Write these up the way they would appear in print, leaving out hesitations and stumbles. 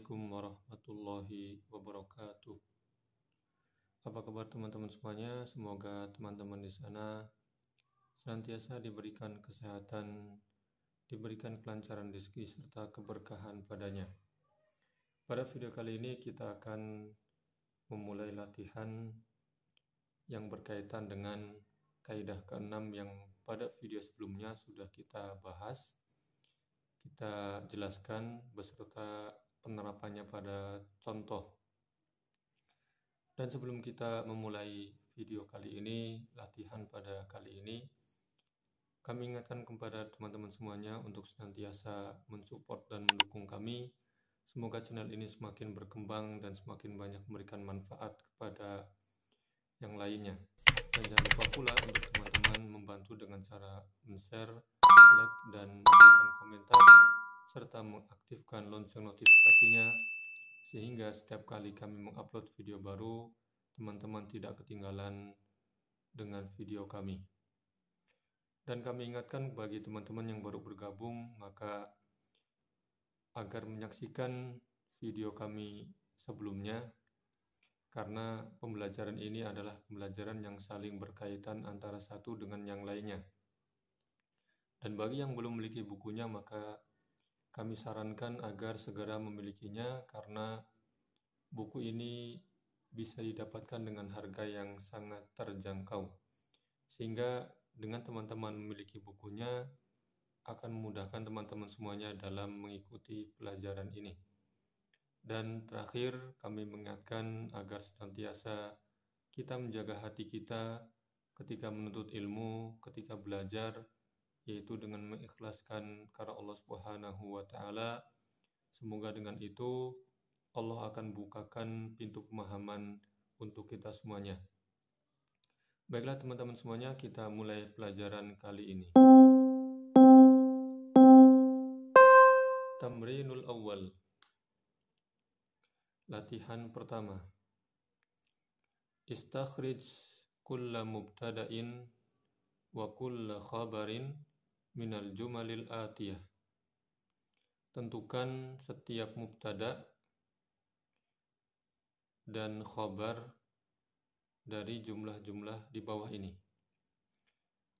Assalamualaikum warahmatullahi wabarakatuh. Apa kabar teman-teman semuanya? Semoga teman-teman di sana senantiasa diberikan kesehatan, diberikan kelancaran rezeki serta keberkahan padanya. Pada video kali ini kita akan memulai latihan yang berkaitan dengan kaidah ke-6 yang pada video sebelumnya sudah kita bahas. Kita jelaskan beserta penerapannya pada contoh. Dan sebelum kita memulai video kali ini, latihan pada kali ini, kami ingatkan kepada teman-teman semuanya untuk senantiasa mensupport dan mendukung kami. Semoga channel ini semakin berkembang dan semakin banyak memberikan manfaat kepada yang lainnya. Dan jangan lupa pula untuk teman-teman membantu dengan cara men-share, like, dan memberikan komentar, serta mengaktifkan lonceng notifikasinya, sehingga setiap kali kami mengupload video baru, teman-teman tidak ketinggalan dengan video kami. Dan kami ingatkan bagi teman-teman yang baru bergabung, maka agar menyaksikan video kami sebelumnya, karena pembelajaran ini adalah pembelajaran yang saling berkaitan antara satu dengan yang lainnya. Dan bagi yang belum memiliki bukunya, maka kami sarankan agar segera memilikinya, karena buku ini bisa didapatkan dengan harga yang sangat terjangkau. Sehingga dengan teman-teman memiliki bukunya, akan memudahkan teman-teman semuanya dalam mengikuti pelajaran ini. Dan terakhir, kami mengingatkan agar senantiasa kita menjaga hati kita ketika menuntut ilmu, ketika belajar, yaitu dengan mengikhlaskan karena Allah Subhanahu wa Ta'ala. Semoga dengan itu Allah akan bukakan pintu pemahaman untuk kita semuanya. Baiklah teman-teman semuanya, kita mulai pelajaran kali ini. Tamrinul awal. Latihan pertama. Istakhrij kulla mubtada'in wa kulla khabarin minal jumalil atiyah. Tentukan setiap mubtada dan khabar dari jumlah-jumlah di bawah ini.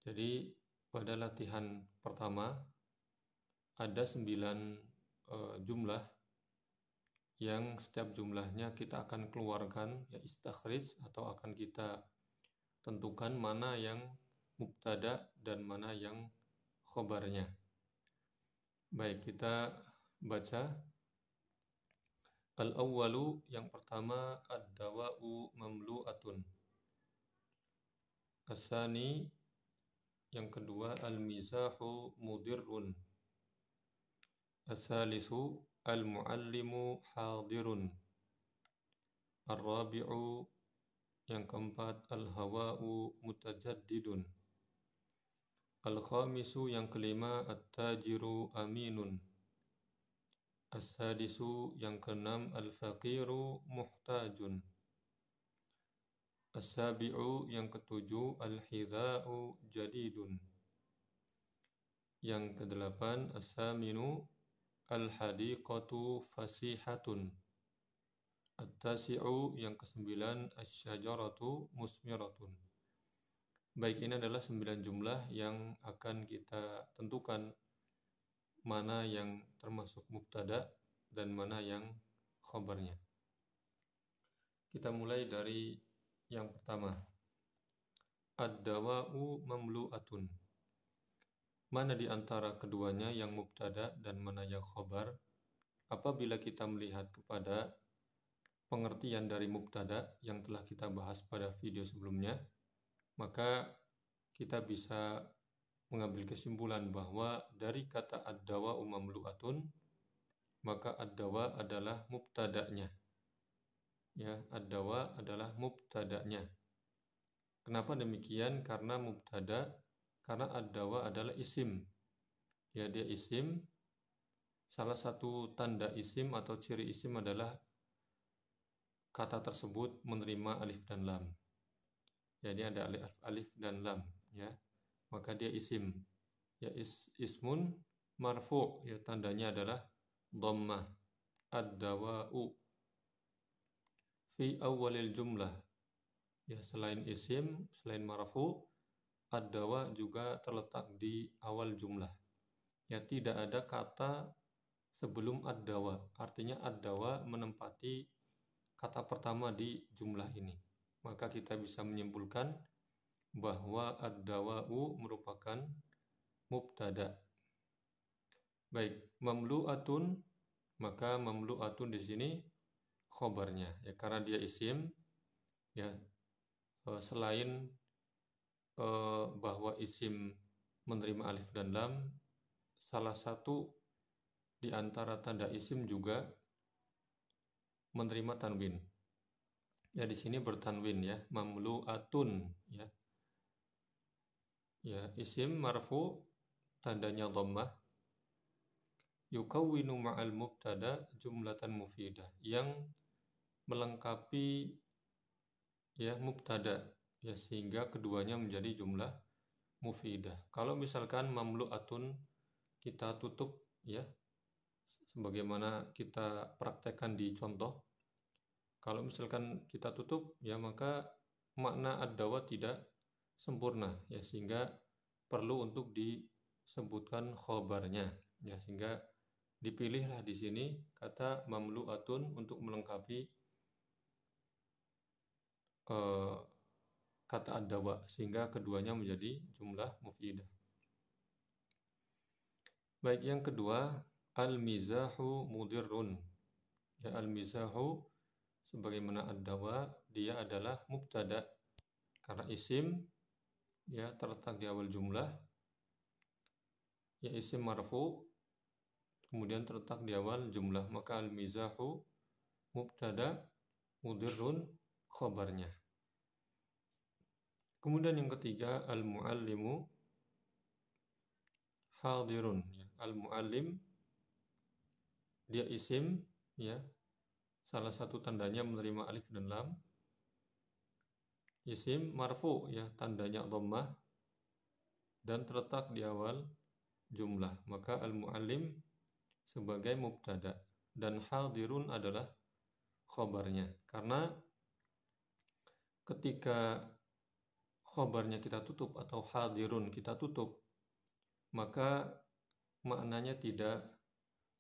Jadi pada latihan pertama ada 9 jumlah yang setiap jumlahnya kita akan keluarkan, ya istakhrij, atau akan kita tentukan mana yang mubtada dan mana yang khabarnya. Baik, kita baca. Al-awwalu, yang pertama, ad-dawa'u mamlu'atun. As-sani, yang kedua, al-mizahu mudirrun. As-salisu, al-muallimu hadirun. Ar-rabi'u, yang keempat, al-hawa'u mutajaddidun. Al-khamisu, yang kelima, at-tajiru aminun. As-sadisu, yang keenam, al-faqiru muhtajun. As-sabi'u, yang ketujuh, al-hidha'u jadidun. Yang kedelapan, as-saminu, al-hadiqatu fasihatun. At-tasi'u, yang kesembilan, asy-syajaratu musmiratun. Baik, ini adalah 9 jumlah yang akan kita tentukan mana yang termasuk mubtada dan mana yang khabarnya. Kita mulai dari yang pertama. Ad-dawa'u mamlu'atun. Mana di antara keduanya yang mubtada dan mana yang khabar? Apabila kita melihat kepada pengertian dari mubtada yang telah kita bahas pada video sebelumnya, maka kita bisa mengambil kesimpulan bahwa dari kata ad-dawa'u mamlu'atun, maka ad-dawa adalah mubtada'nya. Ya, ad-dawa adalah mubtada'nya. Kenapa demikian? Karena mubtada, karena ad-dawa adalah isim. Ya, dia isim. Salah satu tanda isim atau ciri isim adalah kata tersebut menerima alif dan lam. Jadi ada alif dan lam, ya. Maka dia isim. Ya, ismun marfu', ya, tandanya adalah dhammah. ad-dawa'u fi awalil jumlah. Ya, selain isim, selain marfu, ad-dawa juga terletak di awal jumlah. Ya, tidak ada kata sebelum ad-dawa. Artinya ad-dawa menempati kata pertama di jumlah ini. Maka kita bisa menyimpulkan bahwa ad-dawa'u merupakan mubtada. Baik, mamlu'atun, maka mamlu'atun di sini khobarnya, ya, karena dia isim, ya, selain bahwa isim menerima alif dan lam, salah satu di antara tanda isim juga menerima tanwin. Ya, di sini bertanwin, ya, mamlu'atun, ya. Ya, isim marfu tandanya dhammah, yukawwinu ma'al mubtada jumlatan mufidah, yang melengkapi, ya, mubtada, ya, sehingga keduanya menjadi jumlah mufidah. Kalau misalkan mamlu'atun kita tutup, ya, sebagaimana kita praktekkan di contoh. Kalau misalkan kita tutup, ya, maka makna ad-dawa tidak sempurna, ya, sehingga perlu untuk disebutkan khobarnya, ya, sehingga dipilihlah di sini kata mamlu'atun untuk melengkapi kata ad-dawa, sehingga keduanya menjadi jumlah mufidah. Baik, yang kedua, al-mizahu mudirrun. Ya, al-mizahu sebagaimana ad-dawa, dia adalah mubtada karena isim, ya, terletak di awal jumlah, ya, isim marfu, kemudian terletak di awal jumlah, maka al-mizahu mubtada, mudirrun khobarnya. Kemudian yang ketiga, al-muallimu hadirun. Ya, al-muallim dia isim, ya, salah satu tandanya menerima alif dan lam. Isim marfu, ya, tandanya dhammah dan terletak di awal jumlah, maka al-muallim sebagai mubtada dan hadirun adalah khobarnya. Karena ketika khobarnya kita tutup atau hadirun kita tutup, maka maknanya tidak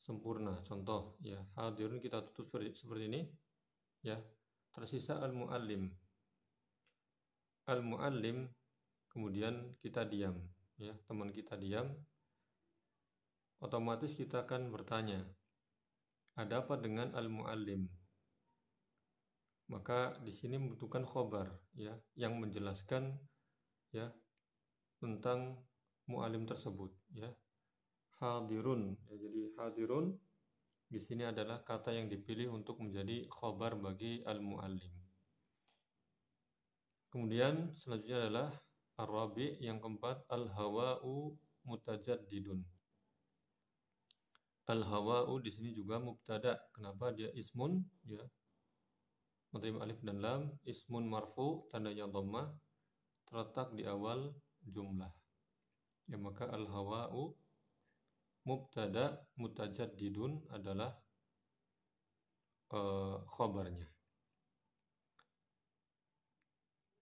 sempurna. Contoh, ya, hadirun kita tutup seperti ini, ya, tersisa al-muallim. Al-muallim, kemudian kita diam, ya, teman kita diam, otomatis kita akan bertanya, ada apa dengan al-muallim? Maka di sini membutuhkan khobar, ya, yang menjelaskan, ya, tentang muallim tersebut, ya. Hadirun, ya, jadi hadirun di sini adalah kata yang dipilih untuk menjadi khobar bagi al-muallim. Kemudian selanjutnya adalah ar-rabi, yang keempat, al-hawa'u mutajaddidun. Al-hawa'u di sini juga mubtada. Kenapa? Dia ismun, ya, menerima alif dan lam, ismun marfu, tandanya dhammah, terletak di awal jumlah. Ya, maka al-hawa'u mubtada mutajaddidun adalah khobarnya.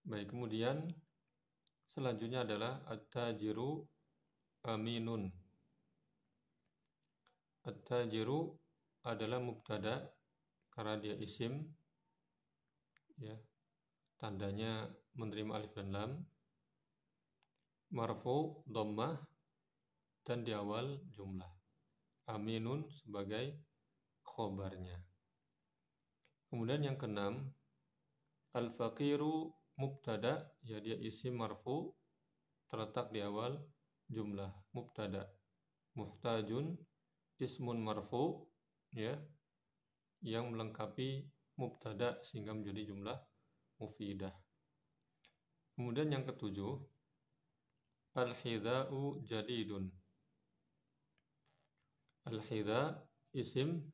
Baik, kemudian selanjutnya adalah at-tajiru aminun. At-tajiru adalah mubtada karena dia isim, ya, tandanya menerima alif dan lam, marfu dhammah dan di awal jumlah. Aminun sebagai khobarnya. Kemudian yang keenam, al-faqiru mubtada, ya, dia isim marfu terletak di awal jumlah, mubtada. Muhtajun ismun marfu, ya, yang melengkapi mubtada sehingga menjadi jumlah mufidah. Kemudian yang ketujuh, al-hidha'u jadidun. Al-hidha isim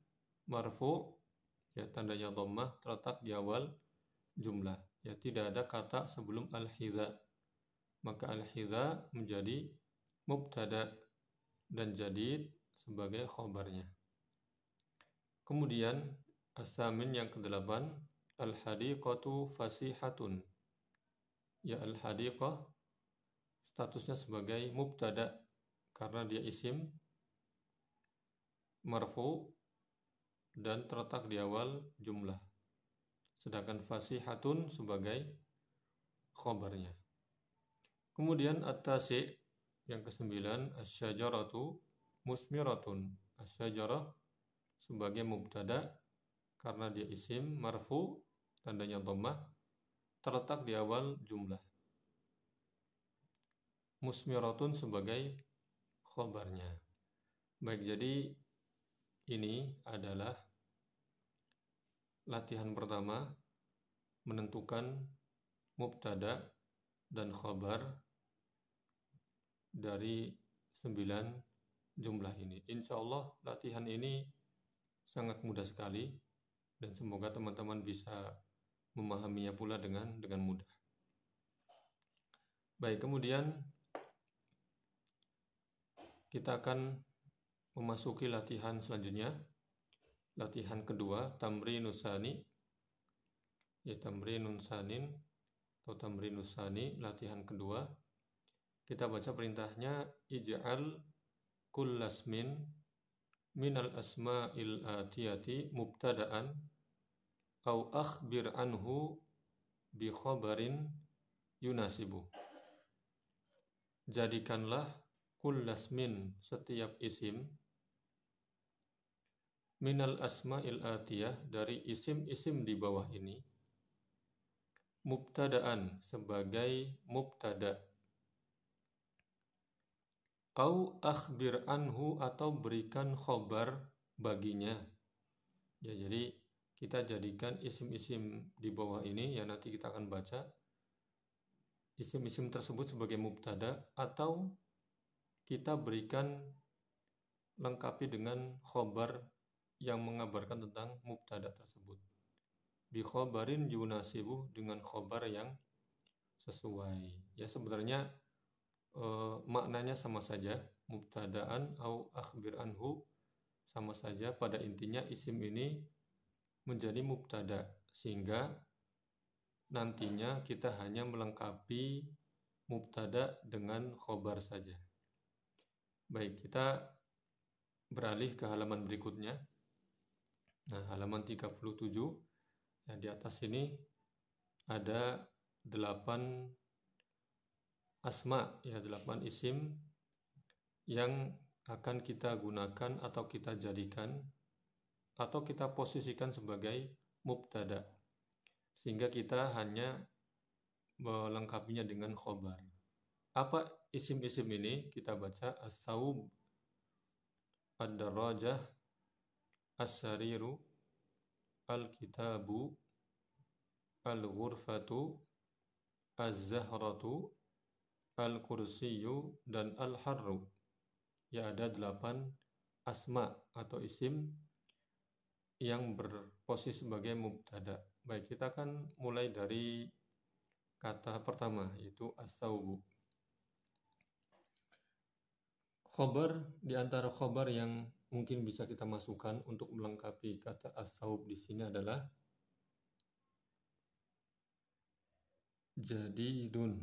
marfu, ya, tandanya dhammah, terletak di awal jumlah, ya, tidak ada kata sebelum al-hidha, maka al-hidha menjadi mubtada dan jadid sebagai khobarnya. Kemudian as-samin yang ke-8, al-hadiqatu fasihatun. Ya, al-hadiqah statusnya sebagai mubtada karena dia isim marfu dan terletak di awal jumlah. Sedangkan fasihatun sebagai khobarnya. Kemudian at-tasi' yang ke-9, asy-syajaratu musmiratun. Asy-syajarah sebagai mubtada karena dia isim marfu tandanya dhammah terletak di awal jumlah. Musmiratun sebagai khobarnya. Baik, jadi ini adalah latihan pertama menentukan mubtada dan khobar dari 9 jumlah ini. Insya Allah latihan ini sangat mudah sekali dan semoga teman-teman bisa memahaminya pula dengan mudah. Baik, kemudian kita akan memasuki latihan selanjutnya. Latihan kedua, tamrinus tsani. Ya, tamrinun tsanin atau tamrinus tsani, latihan kedua. Kita baca perintahnya, ij'al kullasmin minal asma'il atiyati mubtada'an au akhbir anhu bi khabarin yunasibu. Jadikanlah kullasmin setiap isim minal asma'il atiyah dari isim-isim di bawah ini mubtada'an sebagai mubtada' au akhbir anhu atau berikan khobar baginya. Ya, jadi kita jadikan isim-isim di bawah ini ya, nanti kita akan baca isim-isim tersebut sebagai mubtada atau kita berikan lengkapi dengan khobar yang mengabarkan tentang mubtada tersebut. Bi khobarin yunasibuh, dengan khobar yang sesuai. Ya, sebenarnya maknanya sama saja, mubtadaan au akhbir anhu sama saja. Pada intinya isim ini menjadi mubtada sehingga nantinya kita hanya melengkapi mubtada dengan khobar saja. Baik, kita beralih ke halaman berikutnya. Nah, halaman 37. Ya, di atas ini ada 8 asma, ya, 8 isim yang akan kita gunakan atau kita jadikan atau kita posisikan sebagai mubtada sehingga kita hanya melengkapinya dengan khobar. Apa isim-isim ini? Kita baca as-saub, ad-darajah, as-sariru, al-kitabu, al-ghurfatu, az-zahratu, al-kursiyu, dan al-harru. Ya, ada 8 asma atau isim yang berposisi sebagai mubtada. Baik, kita akan mulai dari kata pertama, yaitu as-saubu. Khobar, di antara khobar yang mungkin bisa kita masukkan untuk melengkapi kata as-saub di sini adalah jadidun.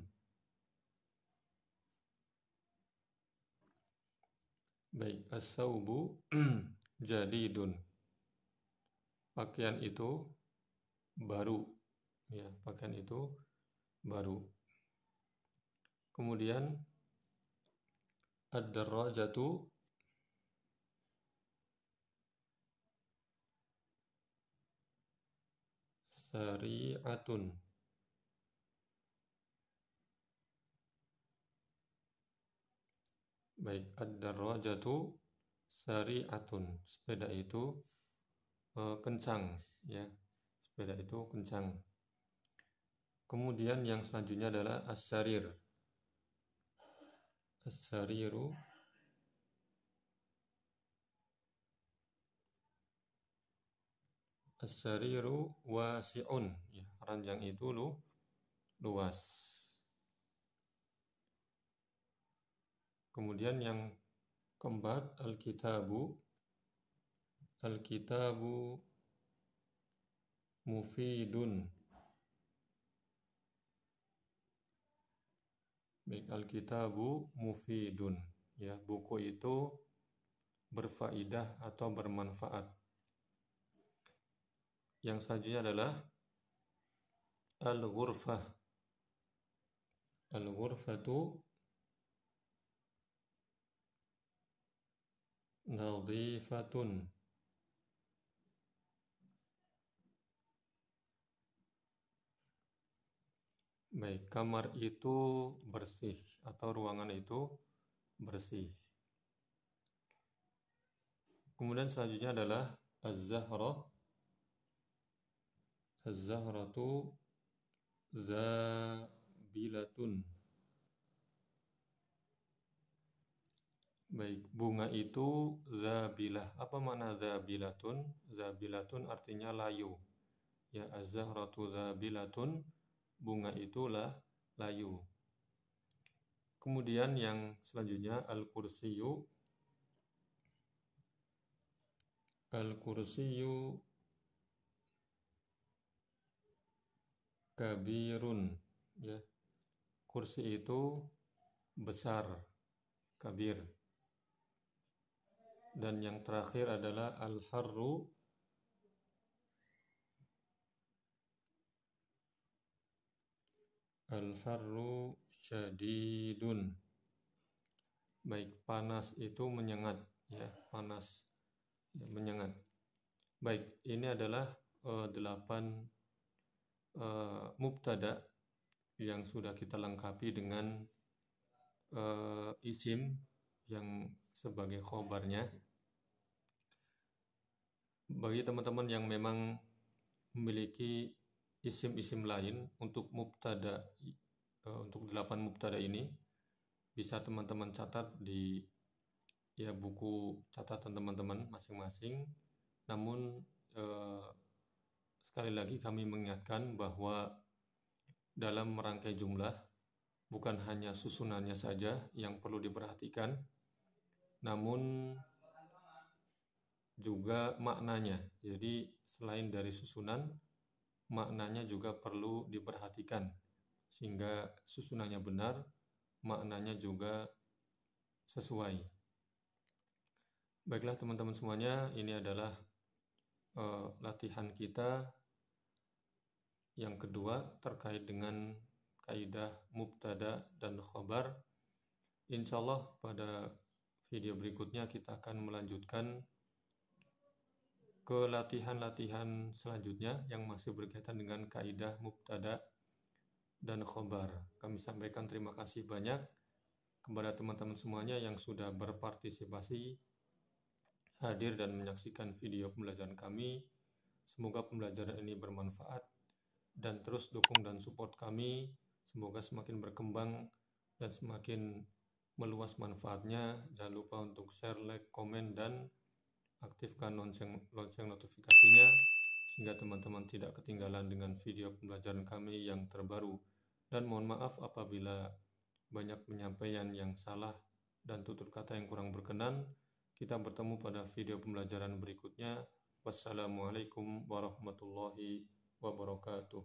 Baik, as-saubu jadidun. Pakaian itu baru. Ya, pakaian itu baru. Kemudian ad-darajatu sari'atun. Baik, ad-darajatu sari'atun. Sepeda itu kencang, ya. Sepeda itu kencang. Kemudian yang selanjutnya adalah as-sarir. As-sariru as-sariru wasi'un, ya, ranjang itu luas. Kemudian yang keempat, al-kitabu Al-kitabu mufidun. Baik, al-kitabu mufidun. Ya, buku itu berfaedah atau bermanfaat. Yang selanjutnya adalah al-ghurfah. Al-ghurfatu nadhifatun. Baik, kamar itu bersih atau ruangan itu bersih. Kemudian selanjutnya adalah az-zahrah. Az-zahratu zabilatun. Baik, bunga itu zabilah. Apa makna zabilatun? Zabilatun artinya layu. Ya, az-zahratu zabilatun, bunga itulah layu. Kemudian yang selanjutnya al-kursiyu. Al-kursiyu kabirun. Ya, kursi itu besar, kabir. Dan yang terakhir adalah al-harru. Al-harru syadidun. Baik, panas itu menyengat, ya, panas ya, menyengat. Baik, ini adalah 8 mubtada yang sudah kita lengkapi dengan isim yang sebagai khobarnya. Bagi teman-teman yang memang memiliki isim-isim lain untuk mubtada, untuk 8 mubtada ini, bisa teman-teman catat di ya buku catatan teman-teman masing-masing. Namun sekali lagi kami mengingatkan bahwa dalam merangkai jumlah bukan hanya susunannya saja yang perlu diperhatikan, namun juga maknanya. Jadi selain dari susunan, maknanya juga perlu diperhatikan sehingga susunannya benar, maknanya juga sesuai. Baiklah teman-teman semuanya, ini adalah latihan kita yang kedua terkait dengan kaidah mubtada dan khabar. Insyaallah pada video berikutnya kita akan melanjutkan ke latihan-latihan selanjutnya yang masih berkaitan dengan kaidah mubtada dan khabar. Kami sampaikan terima kasih banyak kepada teman-teman semuanya yang sudah berpartisipasi hadir dan menyaksikan video pembelajaran kami. Semoga pembelajaran ini bermanfaat dan terus dukung dan support kami. Semoga semakin berkembang dan semakin meluas manfaatnya. Jangan lupa untuk share, like, komen, dan aktifkan lonceng notifikasinya sehingga teman-teman tidak ketinggalan dengan video pembelajaran kami yang terbaru. Dan mohon maaf apabila banyak penyampaian yang salah dan tutur kata yang kurang berkenan. Kita bertemu pada video pembelajaran berikutnya. Wassalamualaikum warahmatullahi wabarakatuh.